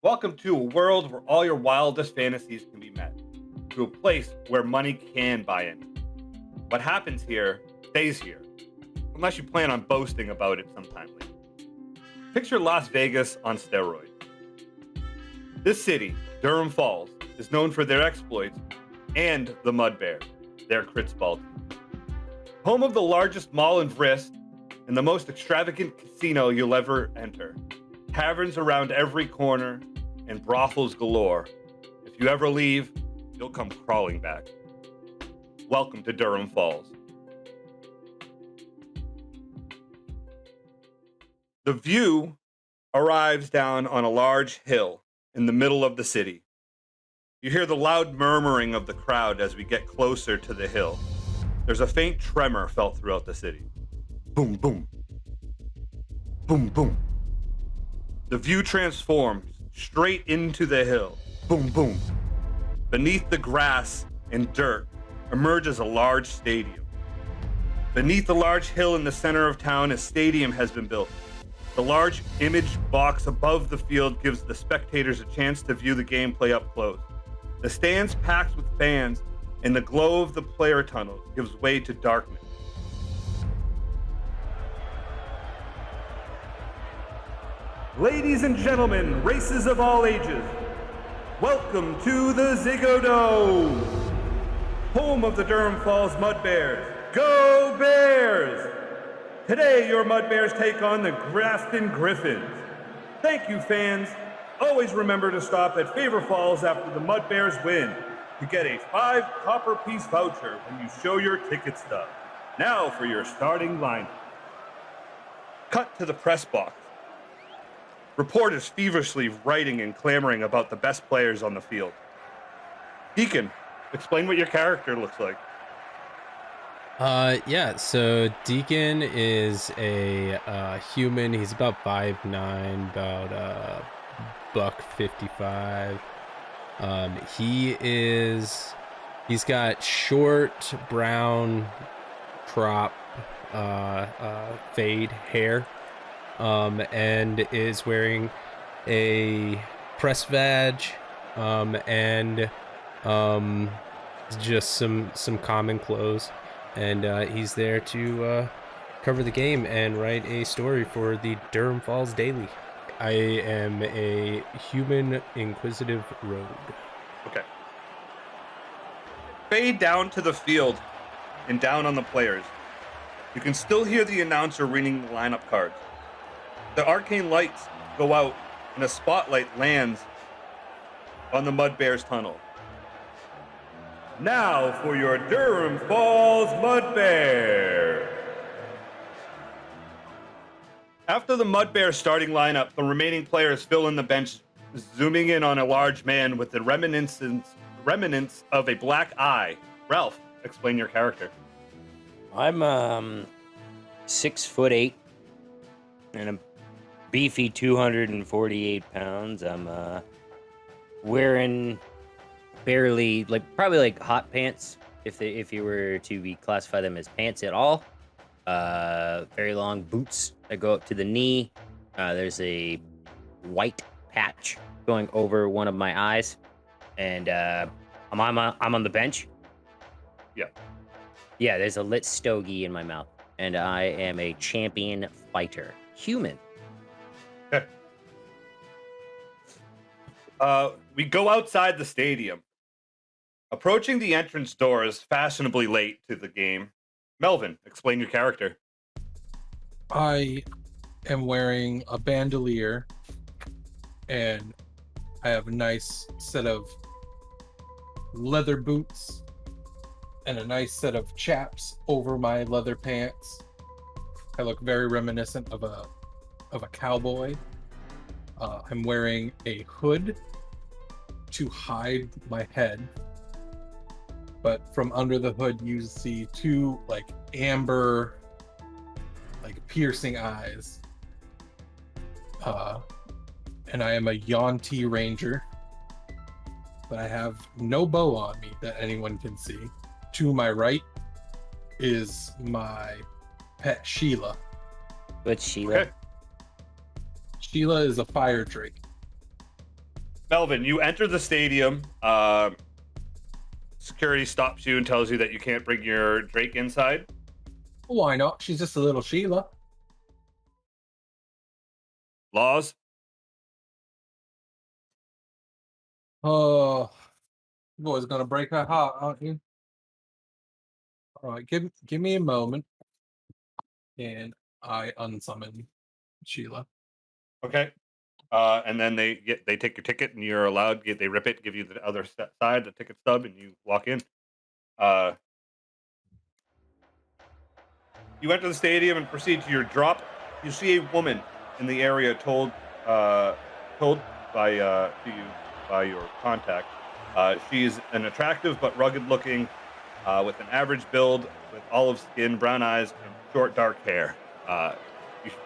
Welcome to a world where all your wildest fantasies can be met, to a place where money can buy in. What happens here stays here, unless you plan on boasting about it sometime later. Picture Las Vegas on steroids. This city, Durrom Falls, is known for their exploits and the Mud Bears, their crits ball team. Home of the largest mall in Vrist and the most extravagant casino you'll ever enter. Taverns around every corner and brothels galore. If you ever leave, you'll come crawling back. Welcome to Durrom Falls. The view arrives down on a large hill in the middle of the city. You hear the loud murmuring of the crowd as we get closer to the hill. There's a faint tremor felt throughout the city. Boom, boom. Boom, boom. The view transforms straight into the hill. Boom, boom. Beneath the grass and dirt emerges a large stadium. Beneath the large hill in the center of town, a stadium has been built. The large image box above the field gives the spectators a chance to view the gameplay up close. The stands packed with fans, and the glow of the player tunnel gives way to darkness. Ladies and gentlemen, races of all ages, welcome to the Ziggo Dome, home of the Durrom Falls Mud Bears. Go Bears! Today, your Mud Bears take on the Grafton Griffins. Thank you, fans. Always remember to stop at Favor Falls after the Mud Bears win to get a 5 copper piece voucher when you show your ticket stub. Now for your starting lineup. Cut to the press box. Reporters feverishly writing and clamoring about the best players on the field. Deacon, explain what your character looks like. So Deacon is a human. He's about 5'9", about buck 55. He's got short brown crop fade hair, and is wearing a press badge, and just some common clothes. And he's there to cover the game and write a story for the Durrom Falls Daily. I am a human inquisitive rogue. Okay. Fade down to the field and down on the players. You can still hear the announcer reading the lineup cards. The arcane lights go out and a spotlight lands on the Mud Bears tunnel. Now for your Durrom Falls Mud Bear. After the Mud Bears starting lineup, the remaining players fill in the bench, zooming in on a large man with the remnants of a black eye. Ralph, explain your character. I'm 6'8" and a beefy 248 pounds. I'm wearing probably hot pants, if you were to be classify them as pants at all. Very long boots that go up to the knee. There's a white patch going over one of my eyes, and I'm on the bench. Yeah, there's a lit stogie in my mouth, and I am a champion fighter, human. We go outside the stadium. Approaching the entrance doors fashionably late to the game. Melvin, explain your character. I am wearing a bandolier, and I have a nice set of leather boots and a nice set of chaps over my leather pants. I look very reminiscent of a cowboy. I'm wearing a hood to hide my head, but from under the hood you see two amber piercing eyes. And I am a Yuan-Ti ranger, but I have no bow on me that anyone can see. To my right is my pet Sheila. What's Sheila? Okay. Sheila is a fire drake. Melvin, you enter the stadium. Security stops you and tells you that you can't bring your Drake inside. Why not? She's just a little Sheila. Laws. Oh, you boys gonna break her heart, aren't you? All right, give me a moment, and I unsummon Sheila. Okay. And then they take your ticket, and you're allowed. They rip it, give you the other side, the ticket stub, and you walk in. You enter the stadium and proceed to your drop. You see a woman in the area told by to you by your contact. She's an attractive but rugged-looking, with an average build, with olive skin, brown eyes, and short dark hair.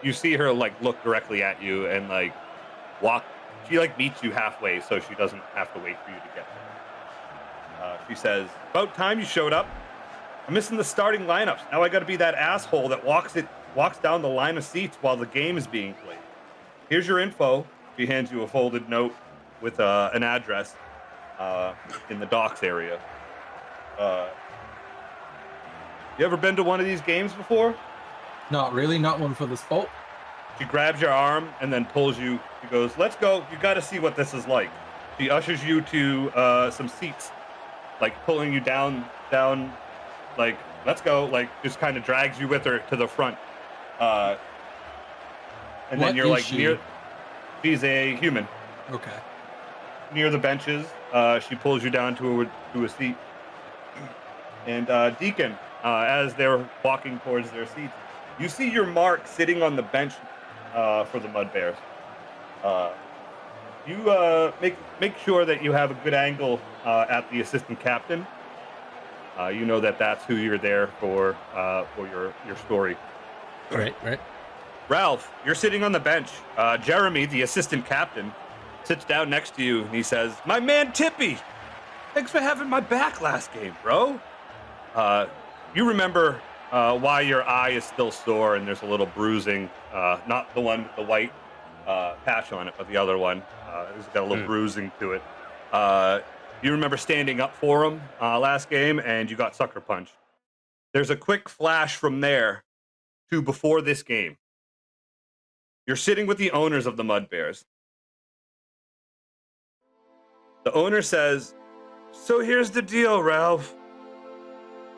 You see her like look directly at you and like walk. She like meets you halfway, so she doesn't have to wait for you to get there. She says, "About time you showed up. I'm missing the starting lineups. Now I got to be that asshole that walks down the line of seats while the game is being played. Here's your info." She hands you a folded note with an address in the docks area. You ever been to one of these games before? Not really. Not one for the sport. She grabs your arm and then pulls you. She goes, "Let's go. You got to see what this is like." She ushers you to some seats, like pulling you down, like, "Let's go." Like, just kind of drags you with her to the front. And What then you're is like she? near. She's a human. Okay. Near the benches, she pulls you down to a seat. And Deacon, as they're walking towards their seats, you see your mark sitting on the bench for the Mud Bears. You make sure that you have a good angle at the assistant captain. You know that's who you're there for your story. Right. Ralph, you're sitting on the bench. Jeremy, the assistant captain, sits down next to you and he says, "My man Tippy, thanks for having my back last game, bro." You remember why your eye is still sore and there's a little bruising, not the one with the white patch on it, but the other one. It's got a little bruising to it. You remember standing up for him last game and you got sucker punched. There's a quick flash from there to before this game. You're sitting with the owners of the Mud Bears. The owner says, "So here's the deal, Ralph.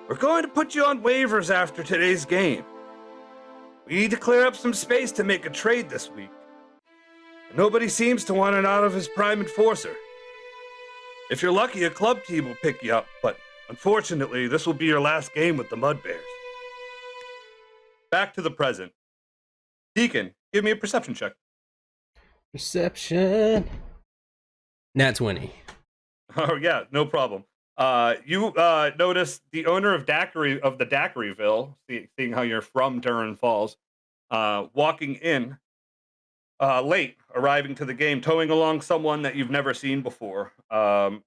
We're going to put you on waivers after today's game. We need to clear up some space to make a trade this week. Nobody seems to want it out of his prime enforcer. If you're lucky, a club team will pick you up, but unfortunately, this will be your last game with the Mud Bears." Back to the present. Deacon, give me a perception check. Perception. Nat 20. Oh yeah, no problem. You notice the owner of the Daiquirieville, seeing how you're from Durrom Falls, walking in late, arriving to the game, towing along someone that you've never seen before. And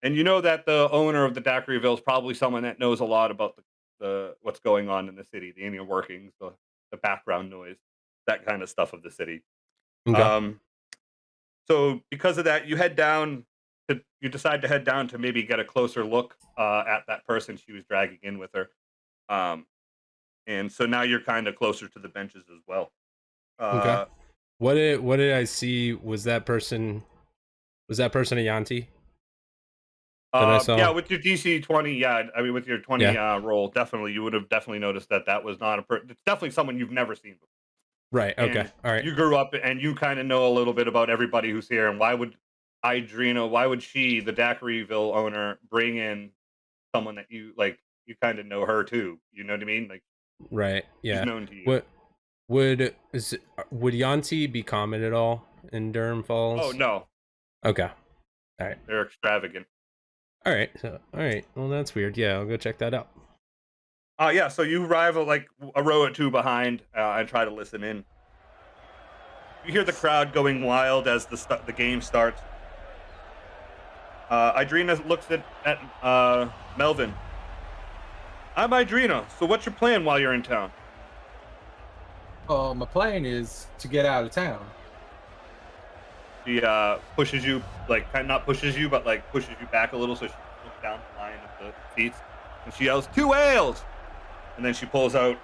you know that the owner of the Daiquirieville is probably someone that knows a lot about the what's going on in the city, the inner workings, the background noise, that kind of stuff of the city. Okay. So because of that, you decide to head down to maybe get a closer look at that person she was dragging in with her. And so now you're kind of closer to the benches as well. Okay. What did I see? Was that person a Yanti? That I saw? Yeah, with your DC 20, yeah, I mean with your 20 roll, definitely you would have definitely noticed that was not it's definitely someone you've never seen before. Right. Okay. And All right. you grew up and you kind of know a little bit about everybody who's here, and why would she, the Daiquirieville owner, bring in someone that you kind of know her too? You know what I mean? Like, right. Yeah. she's known to you. What would Yanti be common at all in Durrom Falls? Oh no. Okay. All right. They're extravagant. All right. Well, that's weird. Yeah, I'll go check that out. Yeah, so you arrive like a row or two behind and try to listen in. You hear the crowd going wild as the game starts. Idrina looks at Melvin. "I'm Idrina, so what's your plan while you're in town?" My plan is to get out of town. She pushes you, like, kind of not pushes you, but like pushes you back a little, so she looks down the line of the seats, and she yells, "2 ales!" And then she pulls out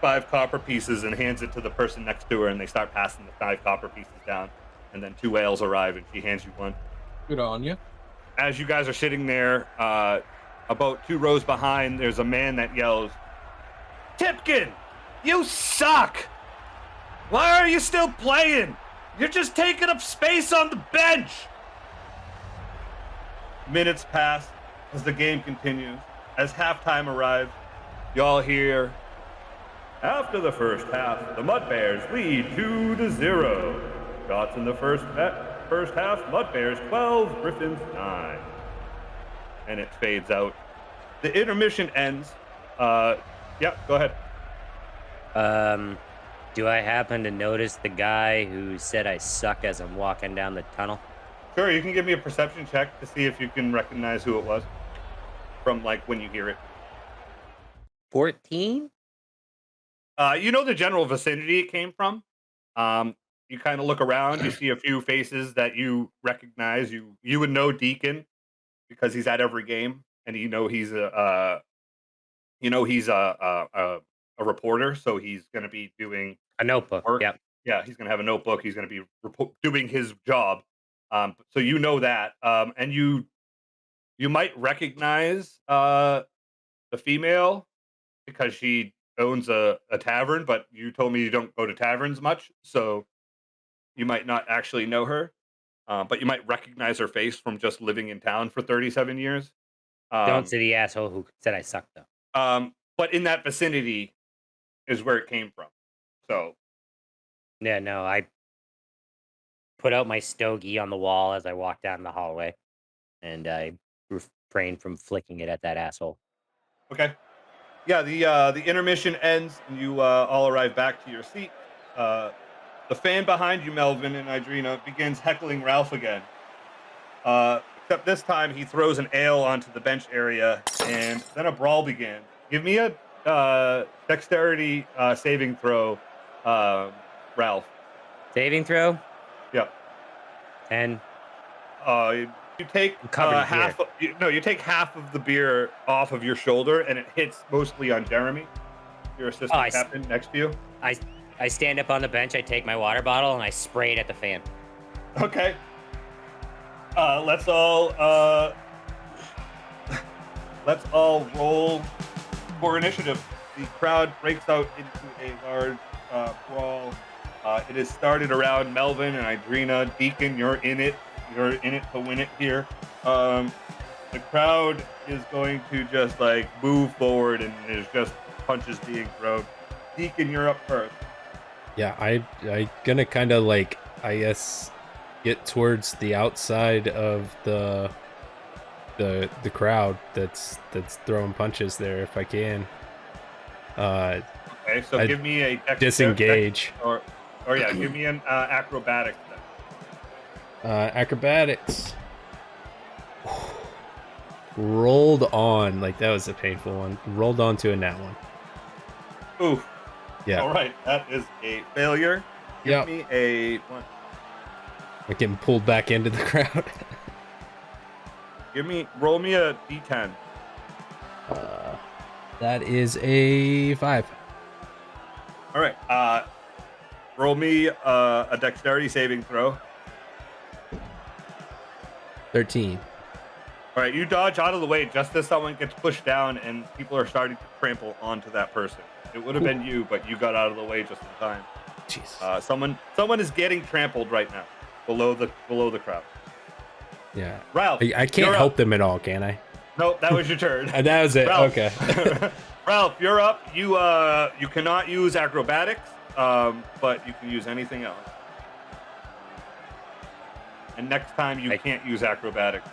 5 copper pieces and hands it to the person next to her, and they start passing the 5 copper pieces down, and then 2 ales arrive, and she hands you one. Good on you. As you guys are sitting there, about 2 rows behind, there's a man that yells, "Tipkin, you suck! Why are you still playing? You're just taking up space on the bench!" Minutes pass as the game continues. As halftime arrives, you all hear, "After the first half, the Mud Bears lead 2-0. Shots in the first half, Mud Bears 12, Griffins 9. And it fades out. The intermission ends. Yeah, go ahead. Do I happen to notice the guy who said I suck as I'm walking down the tunnel? Sure, you can give me a perception check to see if you can recognize who it was from, like, when you hear it. 14? You know the general vicinity it came from. You kind of look around, you see a few faces that you recognize. You would know Deacon because he's at every game, and you know he's a reporter, so he's going to be doing A notebook. work. Yep. Yeah, he's going to have a notebook. He's going to be doing his job. So you know that, and you might recognize the female because she owns a tavern, but you told me you don't go to taverns much, so you might not actually know her, but you might recognize her face from just living in town for 37 years. Don't say the asshole who said I suck, though. But in that vicinity is where it came from. So, Yeah, no, I put out my stogie on the wall as I walk down the hallway, and I refrain from flicking it at that asshole. okay. Yeah, the intermission ends, and you all arrive back to your seat. The fan behind you, Melvin and Idrina, begins heckling Ralph again. Except this time, he throws an ale onto the bench area, and then a brawl begins. Give me a dexterity saving throw, Ralph. Saving throw? Yep. 10. You take Covered in half. You take half of the beer off of your shoulder, and it hits mostly on Jeremy, your assistant captain next to you. I stand up on the bench, I take my water bottle, and I spray it at the fan. Okay. Let's all roll for initiative. The crowd breaks out into a large brawl. It has started around Melvin and Idrina. Deacon, you're in it. You're in it to win it here. The crowd is going to just, like, move forward, and there's just punches being thrown. Deacon, you're up first. Yeah, I gonna kind of, like, I guess, get towards the outside of the crowd that's throwing punches there if I can. Okay, so give me a disengage. Give me an acrobatics then. Acrobatics. Rolled on, like, that was a painful one. Rolled on to a nat one. Ooh. Yeah. All right, that is a failure. Give me a one. I'm getting pulled back into the crowd. Roll me a d10. That is a 5. All right. Roll me a dexterity saving throw. 13. All right, you dodge out of the way just as someone gets pushed down and people are starting to trample onto that person. It would have been you, but you got out of the way just in time. Jesus. Someone is getting trampled right now below the crowd. Yeah. Ralph, I can't help them at all, can I? Nope, that was your turn. And that was it. Ralph. Okay. Ralph, you're up. You cannot use acrobatics, but you can use anything else. And next time you can't use acrobatics.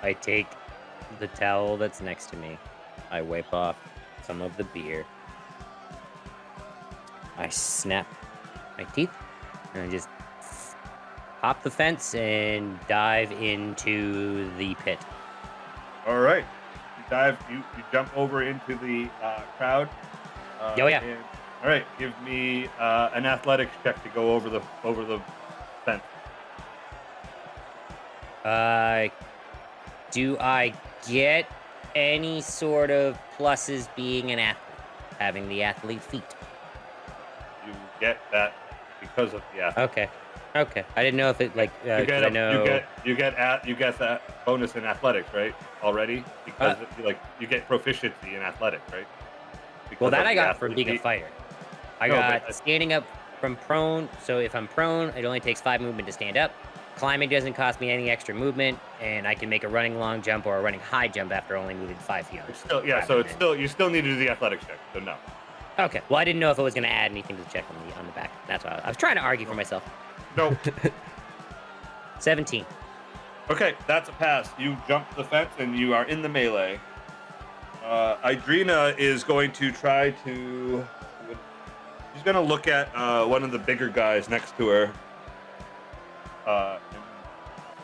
I take the towel that's next to me. I wipe off some of the beer. I snap my teeth, and I just hop the fence and dive into the pit. All right. You jump over into the crowd. Oh yeah. All right, give me an athletics check to go over the Do I get any sort of pluses being an athlete, having the athlete feat? You get that because of the athlete. Okay. I didn't know if it like. You get 'Cause I know. you get that bonus in athletics, right? Already because you get proficiency in athletics, right? Because Well, that of I the got from athlete being a feat. fighter. I No, got but- standing up from prone. So if I'm prone, it only takes 5 movement to stand up. Climbing doesn't cost me any extra movement, and I can make a running long jump or a running high jump after only moving 5 feet. It's still you still need to do the athletics check. So no. Okay. Well, I didn't know if it was going to add anything to the check on the back. That's why I was trying to argue for myself. No. 17. Okay, that's a pass. You jump the fence and you are in the melee. Idrina is going to try to. She's going to look at one of the bigger guys next to her and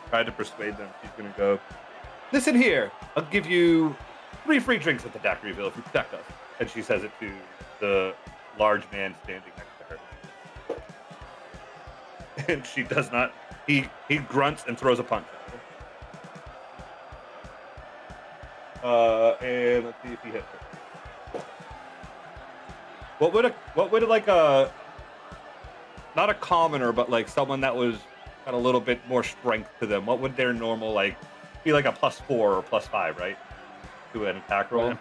try to persuade them. She's going to go, "Listen here, I'll give you 3 free drinks at the Daiquirieville if you protect us." And she says it to the large man standing next to her. And she does not. He grunts and throws a punch at her. And let's see if he hits her. What would like a not a commoner, but like someone that was got a little bit more strength to them? What would their normal like be like a +4 or +5, right? To an attack roll.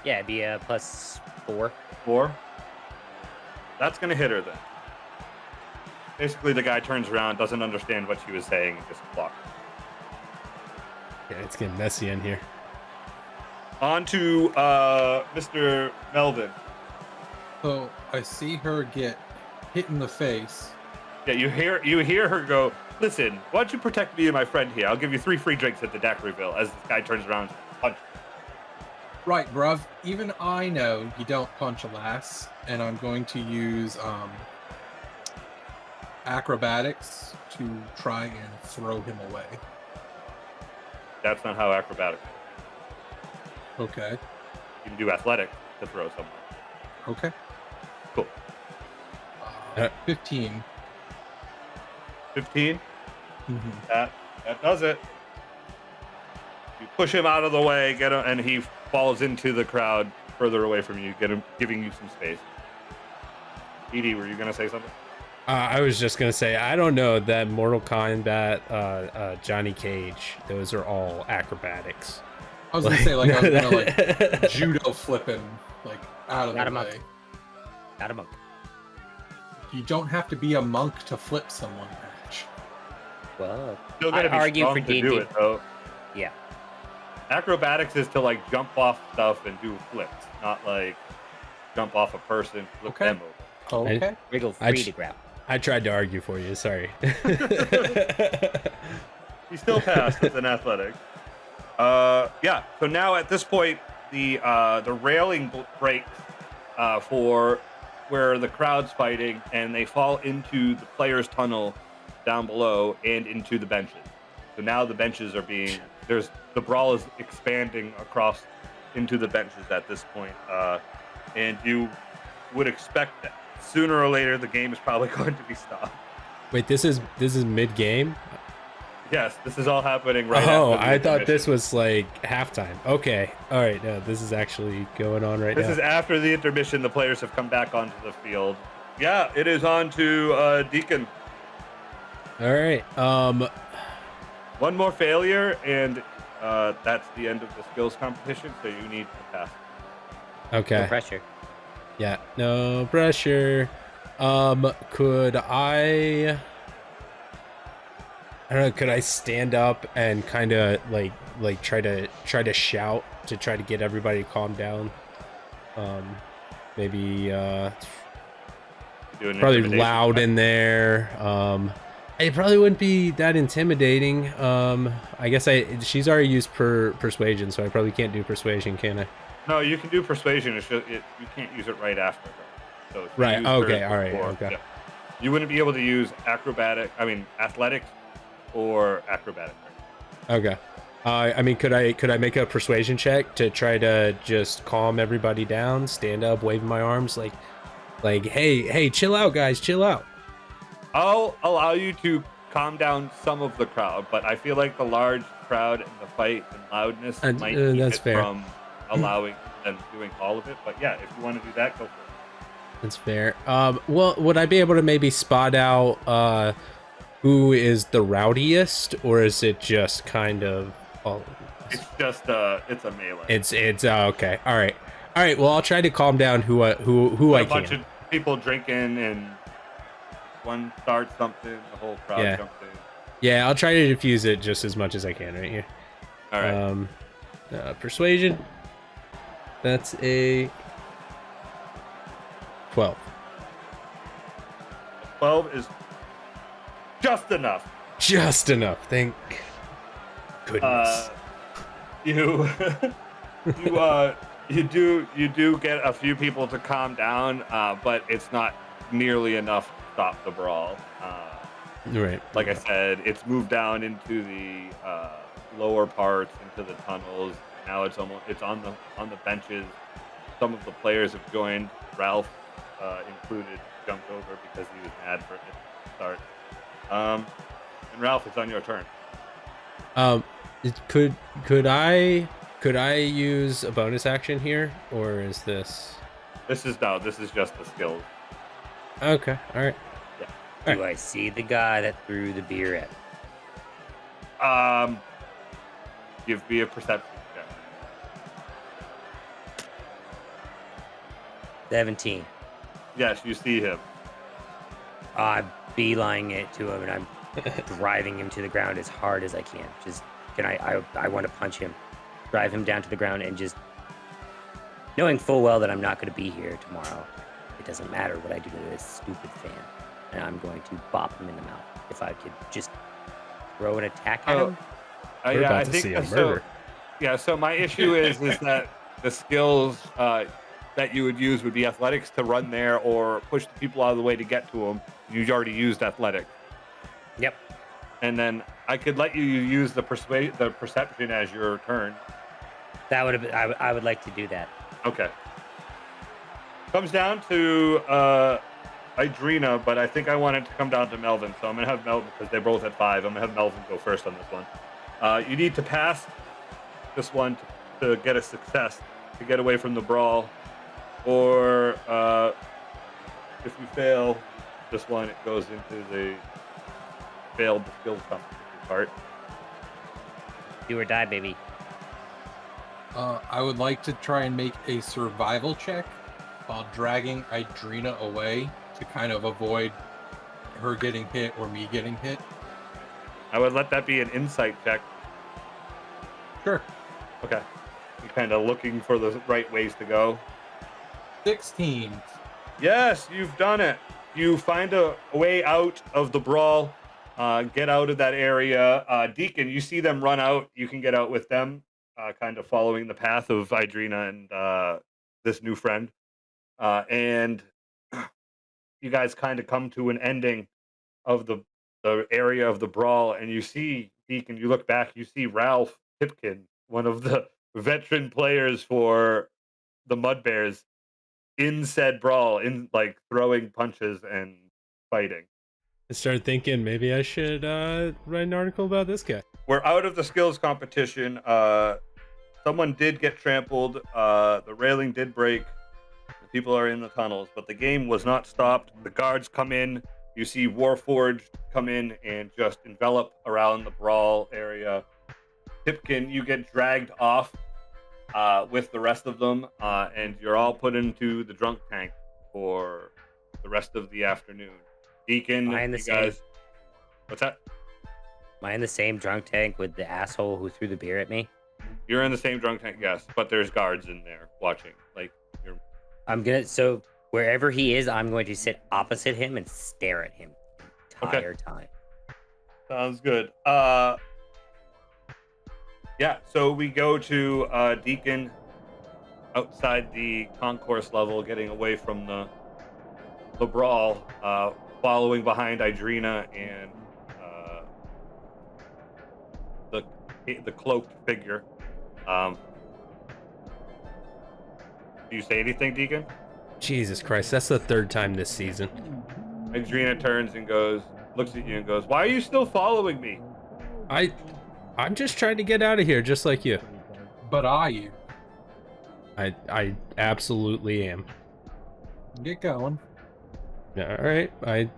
It'd be a +4. 4. That's gonna hit her then. Basically, the guy turns around, doesn't understand what she was saying, and just blocks. Yeah, it's getting messy in here. On to Mr. Melvin. So I see her get hit in the face. Yeah, you hear her go, "Listen, why don't you protect me and my friend here? I'll give you 3 free drinks at the Daiquirieville." As this guy turns around, punch. Right, bruv. Even I know you don't punch a lass, and I'm going to use acrobatics to try and throw him away. That's not how acrobatics. Okay. You can do athletics to throw someone. Okay. Cool. 15. 15. Mhm. That does it. You push him out of the way, get him, and he falls into the crowd further away from you, giving you some space. Edie, were you gonna say something? I was just gonna say, I don't know that Mortal Kombat, Johnny Cage, those are all acrobatics. I was gonna say I was gonna judo flip him out of Got the him up. way. Got a monk. You don't have to be a monk to flip someone, Patch. Well, Still gotta I be argue strong for to D&D. do it though. Yeah. Acrobatics is to like jump off stuff and do flips, not like jump off a person, flip Okay. them over. Okay. Wriggle I free j- to grab. I tried to argue for you, sorry. He still passed with an athletics. Yeah. So now at this point, the railing breaks for where the crowd's fighting, and they fall into the players' tunnel down below and into the benches. So now the benches are being the brawl is expanding across into the benches at this point, and you would expect that sooner or later the game is probably going to be stopped. Wait, this is mid-game? Yes, this is all happening right. Oh, after the I thought intermission. this was like halftime. Okay, all right, no, this is actually going on right This now. is after the intermission. The players have come back onto the field. Yeah, it is on to Deacon. All right, One more failure, and that's the end of the skills competition. So you need to pass. okay. No pressure. Yeah, no pressure. Could I don't know, could I stand up and kind of like try to shout to try to get everybody to calm down? Maybe Do an probably intimidation loud check. in there. It probably wouldn't be that intimidating. I guess she's already used persuasion, so I probably can't do persuasion, can I? No, you can do persuasion. It's just, you can't use it right after. So if you Right, use okay, hers all right, before- okay. yeah. You wouldn't be able to use athletics or acrobatics. Okay. I mean, could I make a persuasion check to try to just calm everybody down? Stand up, waving my arms, like, hey, chill out, guys, chill out. I'll allow you to calm down some of the crowd, but I feel like the large crowd and the fight and loudness might keep that's it fair. from allowing them doing all of it. But yeah, if you want to do that, go for it. That's fair. Well, would I be able to maybe spot out who is the rowdiest, or is it just kind of all? It's just it's a melee. It's okay. All right. Well, I'll try to calm down who I a bunch can. of people drinking, and one starts something, the whole crowd jumps in. Yeah, I'll try to diffuse it just as much as I can right here. All right. Persuasion. That's a 12. 12 is just enough. Just enough. Thank goodness. You do get a few people to calm down, but it's not nearly enough to stop the brawl. Right. Like I said, it's moved down into the lower parts, into the tunnels. Now it's on the benches. Some of the players have joined. Ralph included, jumped over because he was mad for it to start. And Ralph, it's on your turn. Could I use a bonus action here, or is this? This is just the skills. Okay. All right. Yeah. Do I see the guy that threw the beer at me? Give me a perception check. 17. Yes, you see him. I'm beelining it to him, and I'm driving him to the ground as hard as I can. I want to punch him, drive him down to the ground, and just knowing full well that I'm not going to be here tomorrow. It doesn't matter what I do to this stupid fan, and I'm going to bop him in the mouth. If I could just throw an attack at him. We're about to see a murder. So my issue is that the skills that you would use would be athletics to run there or push the people out of the way to get to them. You already used athletics. Yep. And then I could let you use the perception as your turn. That would have. I would like to do that. Okay. Comes down to Idrina, but I think I want it to come down to Melvin. So I'm gonna have Melvin, because they're both at 5. I'm gonna have Melvin go first on this one. You need to pass this one to get a success, to get away from the brawl, or if you fail this one, it goes into the failed the skills competition part. Do or die, baby. I would like to try and make a survival check while dragging Idrina away to kind of avoid her getting hit or me getting hit. I would let that be an insight check. Sure. Okay. You're kind of looking for the right ways to go. 16. Yes, you've done it. You find a way out of the brawl, get out of that area. Deacon, you see them run out. You can get out with them, kind of following the path of Idrina and this new friend. And you guys kind of come to an ending of the area of the brawl, and you see, Deacon, you look back, you see Ralph Pipkin, one of the veteran players for the Mud Bears, in said brawl, in like throwing punches and fighting. I started thinking maybe I should write an article about this guy. We're out of the skills competition. Someone did get trampled. The railing did break. The people are in the tunnels, but the game was not stopped. The guards come in. You see Warforged come in and just envelop around the brawl area. Pipkin, you get dragged off with the rest of them, and you're all put into the drunk tank for the rest of the afternoon. Deacon, you guys... What's that? Am I in the same drunk tank with the asshole who threw the beer at me? You're in the same drunk tank, yes, but there's guards in there watching. So wherever he is, I'm going to sit opposite him and stare at him the entire time. Sounds good. Yeah, so we go to Deacon outside the concourse level, getting away from the brawl, following behind Idrina and the cloaked figure. Do you say anything, Deacon? Jesus Christ, that's the 3rd time this season. Idrina turns and goes, looks at you and goes, "Why are you still following me?" I'm just trying to get out of here, just like you. But are you? I absolutely am. Get going. All right, I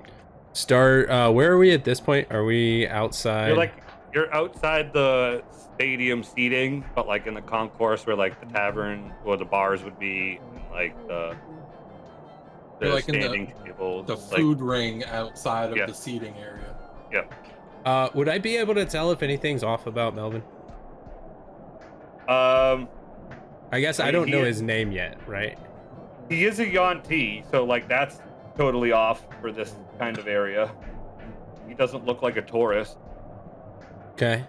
start. Where are we at this point? Are we outside? You're outside the stadium seating, but like in the concourse where like the tavern or the bars would be, and like You're the like in standing tables, the like, food ring outside of yeah. the seating area. Yep. Would I be able to tell if anything's off about Melvin? I guess I I mean, don't know his name yet, right? he is a Yuan-ti, so like that's totally off for this kind of area. He doesn't look like a tourist, Okay.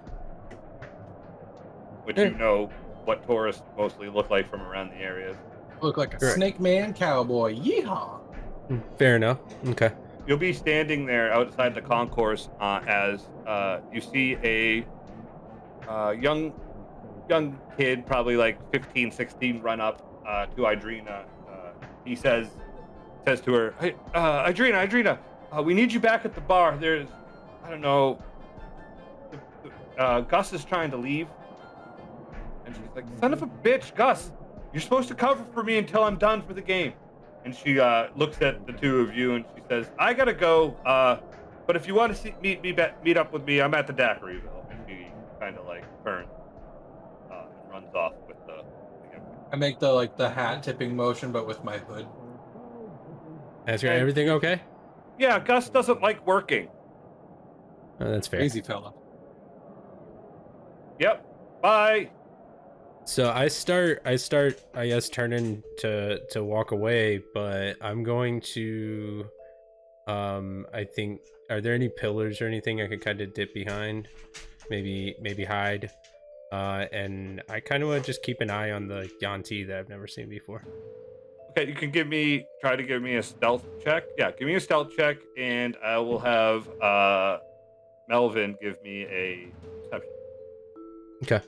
which Eh. you know what tourists mostly look like from around the areas. Look like a Correct. snake man cowboy. Yeehaw! Fair enough. Okay. You'll be standing there outside the concourse as you see a young kid, probably like 15, 16, run up to Idrina. He says to her, "Hey, Idrina, we need you back at the bar. There's, I don't know, Gus is trying to leave." And she's like, "Son of a bitch, Gus, you're supposed to cover for me until I'm done for the game." And she looks at the two of you and she says, "I gotta go, but if you want to meet up with me, I'm at the Daiquirieville." And she kind of like turns and runs off with the. I make the hat tipping motion, but with my hood. That's right. Everything okay? Yeah, Gus doesn't like working. Oh, that's fair. Crazy fella. Yep. Bye. So I start, I guess, turning to walk away, but I'm going to, I think, are there any pillars or anything I could kind of dip behind? Maybe hide. And I kind of want to just keep an eye on the Yuan-ti that I've never seen before. Okay, you can try to give me a stealth check. Yeah, give me a stealth check, and I will have Melvin give me a perception. Okay.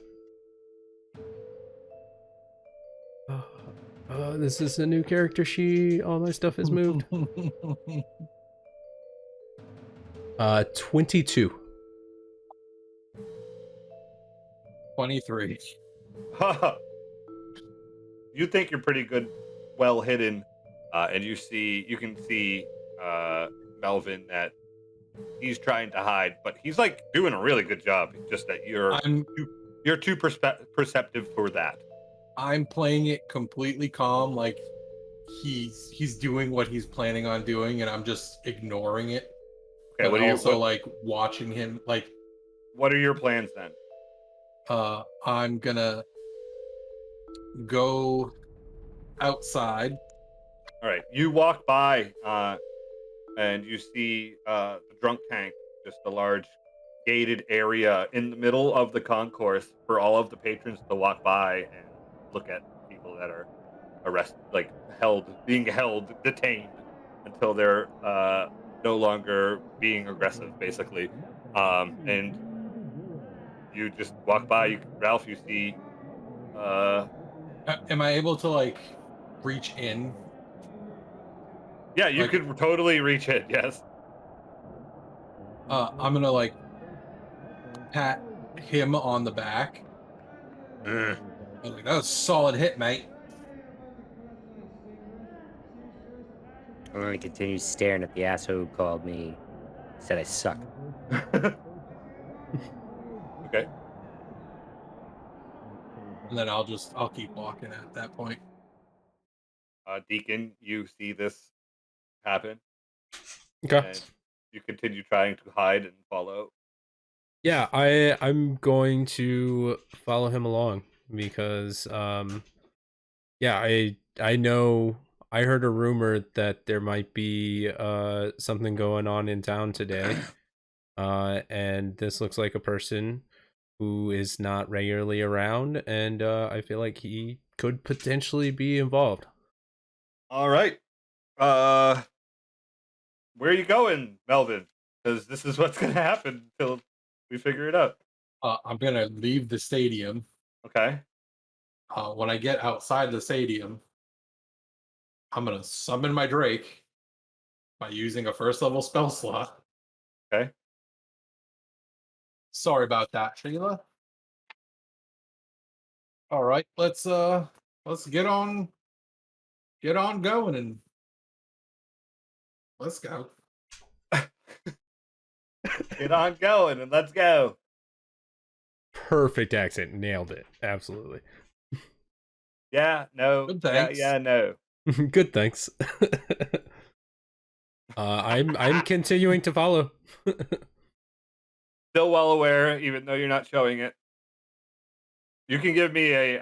This is a new character sheet. All my stuff is moved. 22. 23. You think you're pretty good, well hidden, and you can see Melvin that he's trying to hide, but he's like doing a really good job. It's just that you're too perceptive for that. I'm playing it completely calm, like he's doing what he's planning on doing, and I'm just ignoring it. Okay, but like watching him. Like, what are your plans then? I'm gonna go outside. All right, you walk by, and you see the drunk tank, just a large gated area in the middle of the concourse for all of the patrons to walk by and look at people that are arrested, like being held, detained until they're no longer being aggressive, basically. And you just walk by. Ralph, you see. Am I able to like reach in? Yeah, you could totally reach it. Yes. I'm gonna like pat him on the back. I was like, "That was a solid hit, mate." I'm gonna continue staring at the asshole who called me, said I suck. Okay. And then I'll keep walking at that point. Deacon, you see this happen. Okay. And you continue trying to hide and follow. Yeah, I'm going to follow him along because yeah, I know I heard a rumor that there might be something going on in town today. And this looks like a person who is not regularly around, and I feel like he could potentially be involved. All right. Where are you going, Melvin? Because this is what's going to happen until we figure it out. I'm gonna leave the stadium. Okay. When I get outside the stadium, I'm gonna summon my Drake by using a first level spell slot. Okay. Sorry about that, Sheila. All right, let's get on going and let's go. Get on going and let's go. Perfect accent. Nailed it. Absolutely. Yeah, no. Good, Yeah, thanks. yeah, no. Good, thanks. I'm continuing to follow. Still well aware, even though you're not showing it. You can give me a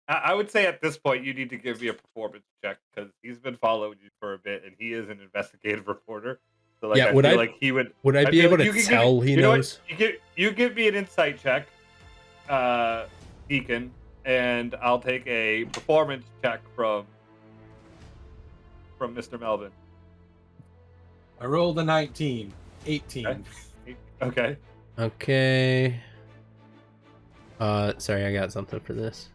I would say at this point you need to give me a performance check because he's been following you for a bit and he is an investigative reporter. So like Yeah, I would feel I- like he would I be feel able like to you can tell he you know what? knows? You give me an insight check, Deacon, and I'll take a performance check from Mr. Melvin. I rolled a 19, 18. Okay. Okay. Sorry, I got something for this.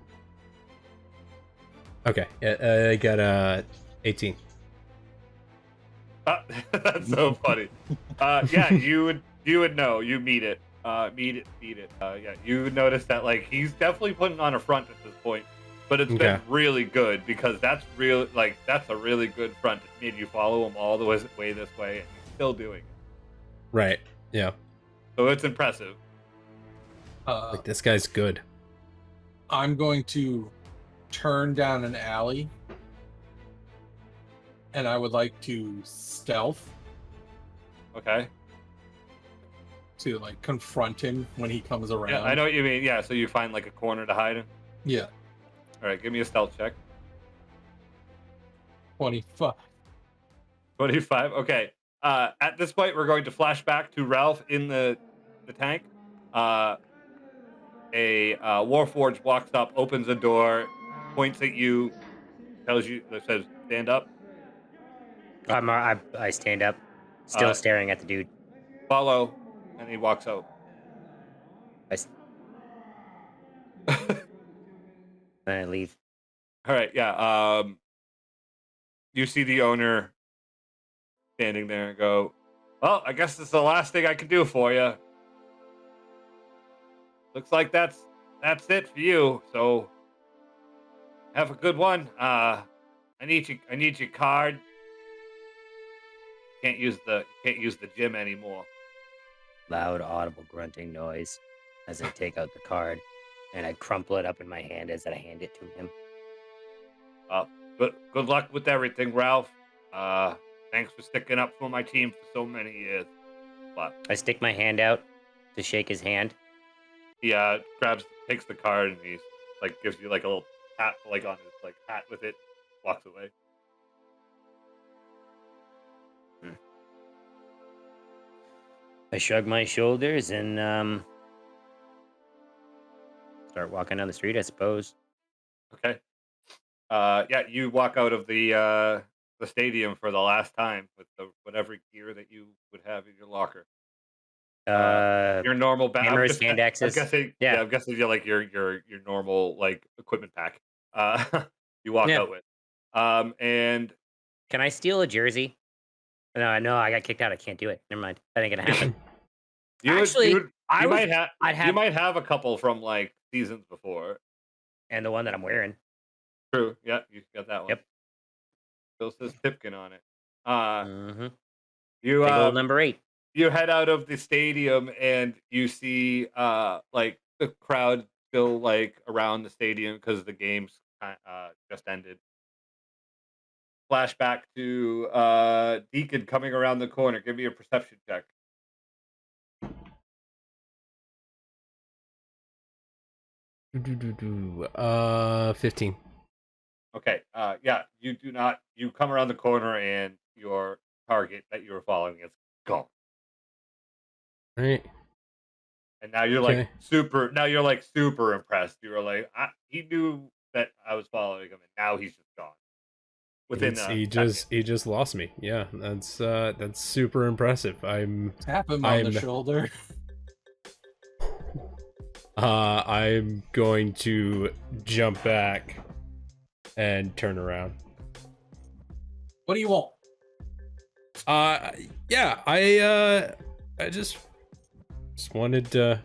Okay, I got 18. That's so funny. Yeah, you would know. You meet it. Meet it. Yeah, you would notice that like he's definitely putting on a front at this point, but it's been Okay. really good because that's a really good front. It made you follow him all the way this way, and he's still doing it. Right. Yeah. So it's impressive. Like this guy's good. I'm going to turn down an alley, and I would like to stealth Okay. to like confront him when he comes around. Yeah, I know what you mean. Yeah, so you find like a corner to hide in. Yeah, All right, give me a stealth check. 25. 25. Okay. At this point, we're going to flash back to Ralph in the tank. A Warforged walks up, opens a door, points at you, says, "Stand up, I stand up, still Uh, staring at the dude. follow," and he walks out. I s- Then I leave. All right, yeah. You see the owner standing there and go, "Well, I guess this is the last thing I can do for you. Looks like that's it for you. So have a good one. I need your card. Can't use the gym anymore." Loud, audible grunting noise as I take out the card, and I crumple it up in my hand as I hand it to him. Good luck with everything, Ralph. Thanks for sticking up for my team for so many years. But I stick my hand out to shake his hand. he takes the card, and he's like gives you like a little pat, like on his like hat with it, walks away. I shrug my shoulders and start walking down the street, I suppose. Okay. Yeah, you walk out of the stadium for the last time with whatever gear that you would have in your locker. Your normal Hammers, hand I'm axes. guessing. Yeah. Yeah, I'm guessing you're like your normal like equipment pack. You walk Yeah. out with. And Can I steal a jersey? No, I got kicked out. I can't do it. Never mind. That ain't gonna happen. Actually, you might have a couple from like seasons before. and the one that I'm wearing. True. Yeah, you got that one. Yep. Still says Tipkin on it. Mm-hmm. You Big old number 8. you head out of the stadium and you see like the crowd still like around the stadium because the game's just ended. Flashback to Deacon coming around the corner. Give me a perception check. Do 15. Okay. Yeah, you come around the corner and your target that you were following is gone. Right. And now you're Okay. like super impressed. You were like, he knew that I was following him, and now he's just gone. He just lost me. Yeah, that's super impressive. Tap him on the shoulder. I'm going to jump back and turn around. What do you want? Yeah, I just wanted to,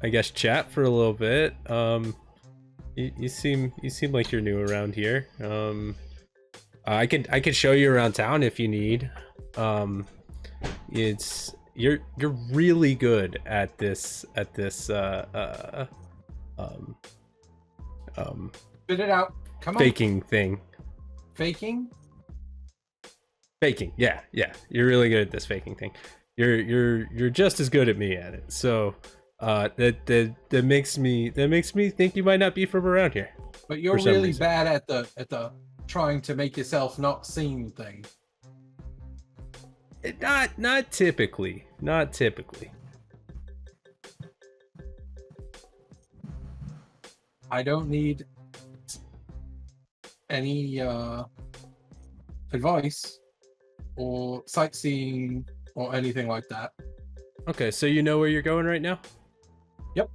I guess, chat for a little bit. You seem like you're new around here. I could show you around town if you need. It's you're really good at this Spit it out. Come on. faking thing. Faking? Faking, yeah. You're really good at this faking thing. You're just as good at me at it. So that makes me think you might not be from around here. But you're For some really reason. bad at the trying to make yourself not seen thing. Not typically. Not typically. I don't need any advice or sightseeing or anything like that. Okay, so you know where you're going right now? Yep.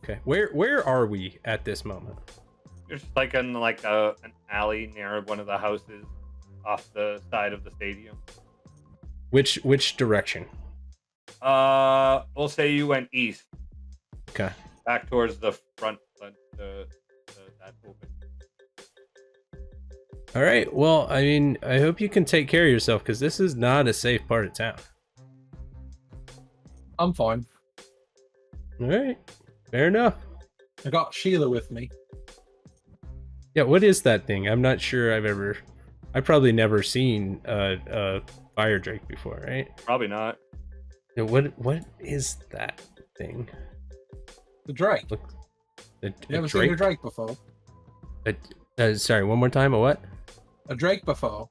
Okay. Where are we at this moment? You're just like in like an alley near one of the houses off the side of the stadium. Which direction? We'll say you went east, Okay. back towards the front, that open. All right. Well, I mean, I hope you can take care of yourself because this is not a safe part of town. I'm fine. All right. Fair enough. I got Sheila with me. Yeah. What is that thing? I'm not sure I've probably never seen a fire drake before, right? Probably not. Yeah, what is that thing? The Drake. Look, You never seen a Drake before? Sorry, one more time. A what? A Drake before?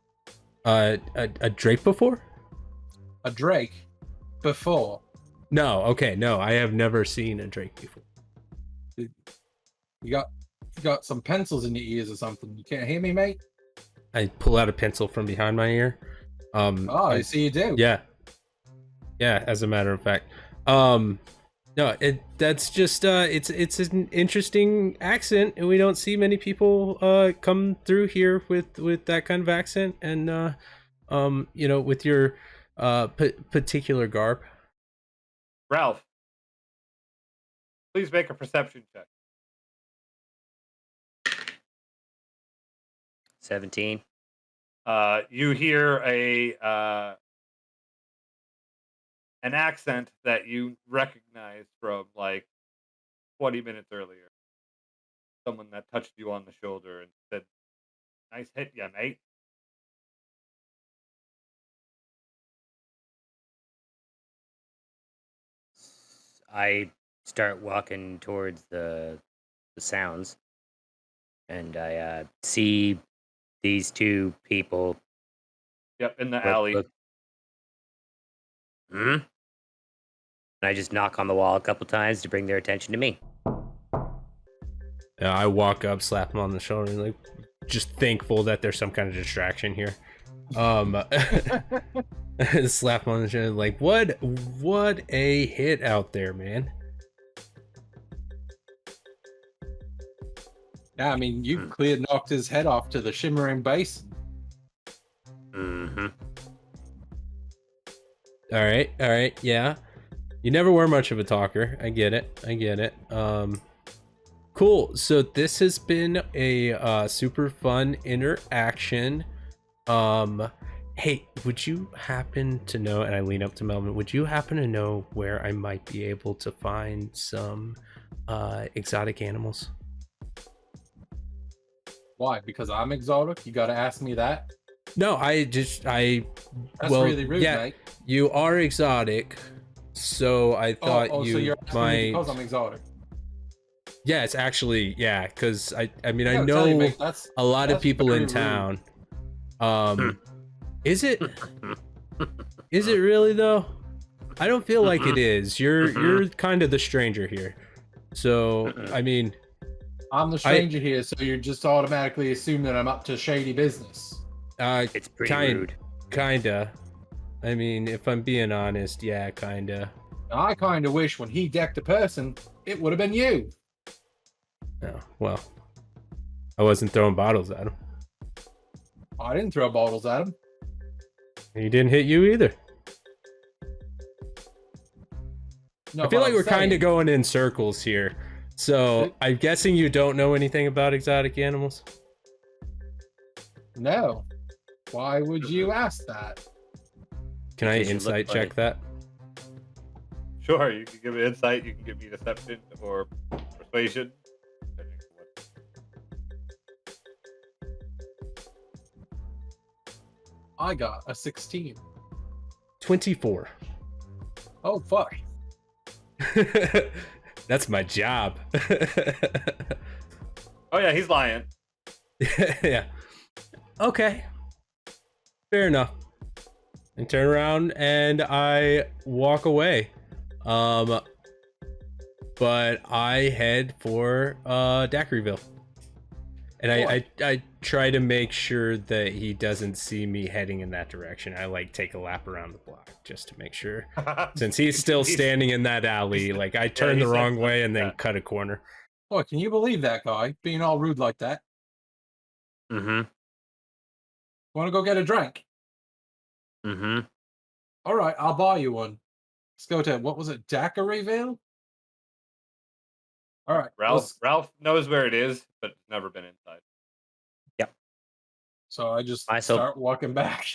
A drake before? A Drake before? No. Okay. No, I have never seen a drake before. You got some pencils in your ears or something. You can't hear me, mate? I pull out a pencil from behind my ear. Oh, I see you do. Yeah. As a matter of fact, no, that's just it's an interesting accent, and we don't see many people come through here with that kind of accent, and with your particular garb. Ralph, please make a perception check. 17. You hear an accent that you recognize from like 20 minutes earlier. Someone that touched you on the shoulder and said, "Nice hit, ya mate." I start walking towards the sounds, and I see these two people. Yep, in the alley. And I just knock on the wall a couple times to bring their attention to me. Yeah, I walk up, slap him on the shoulder, and like just thankful that there's some kind of distraction here. Slap him on the shoulder, like what a hit out there, man. Yeah, I mean, you clear knocked his head off to the shimmering basin. All right, yeah. You never were much of a talker. I get it. Cool. So this has been a super fun interaction. Hey, would you happen to know, and I lean up to Melvin, would you happen to know where I might be able to find some exotic animals? Why? Because I'm exotic? You gotta ask me that? No, That's well, really rude, yeah, mate. you are exotic, so I thought so you're asking me because I'm exotic. Yeah, it's actually, yeah, because I mean, I gotta know tell you, mate, a lot of that's people very in rude. town. Is it really though? I don't feel like it is. You're kind of the stranger here. So, I mean, I'm the stranger here, so you're just automatically assuming that I'm up to shady business. It's pretty rude. Kinda. I mean, if I'm being honest, yeah, kinda. I kind of wish when he decked a person, it would have been you. Oh, well, I wasn't throwing bottles at him. I didn't throw bottles at him. He didn't hit you either. No, I feel but like I'm we're kind of saying- going in circles here. So I'm guessing you don't know anything about exotic animals. No. Why would you ask that? Can I Because you look insight check like- that? Sure, you can give me insight, you can give me deception or persuasion. depending on what- I got a 16. 24. Oh, fuck. That's my job. Oh yeah, he's lying. Yeah. Okay. Fair enough. And turn around and I walk away. But I head for Daiquirieville. And I try to make sure that he doesn't see me heading in that direction. I like take a lap around the block just to make sure. Since he's still standing in that alley, like I turn he the said wrong way and then something, cut a corner. Boy, can you believe that guy being all rude like that? Mm-hmm. Want to go get a drink? Mm-hmm. All right, I'll buy you one. Let's go to, what was it, Daiquirieville? All right, Ralph knows where it is, but never been inside. So I just Myself- start walking back.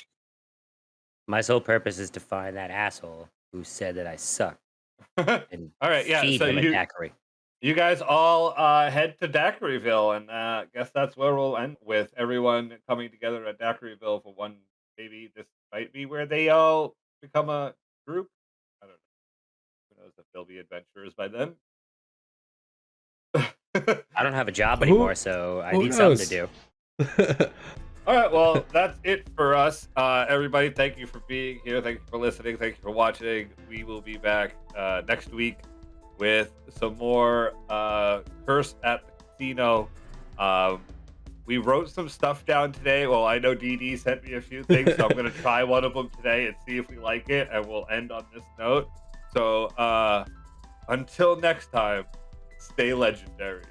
My sole purpose is to find that asshole who said that I suck and All right, yeah. feed So him a you daiquiri. guys all head to Daiquirieville, and guess that's where we'll end with everyone coming together at Daiquirieville for one. Maybe this might be where they all become a group. I don't know. Who knows if they'll be adventurers by then? I don't have a job Who- anymore, so I who need something knows? to do. All right, well, that's it for us. Everybody, thank you for being here. Thank you for listening. Thank you for watching. We will be back next week with some more Curse at the Casino. We wrote some stuff down today. Well, I know DD sent me a few things, so I'm going to try one of them today and see if we like it, and we'll end on this note. So until next time, stay legendary.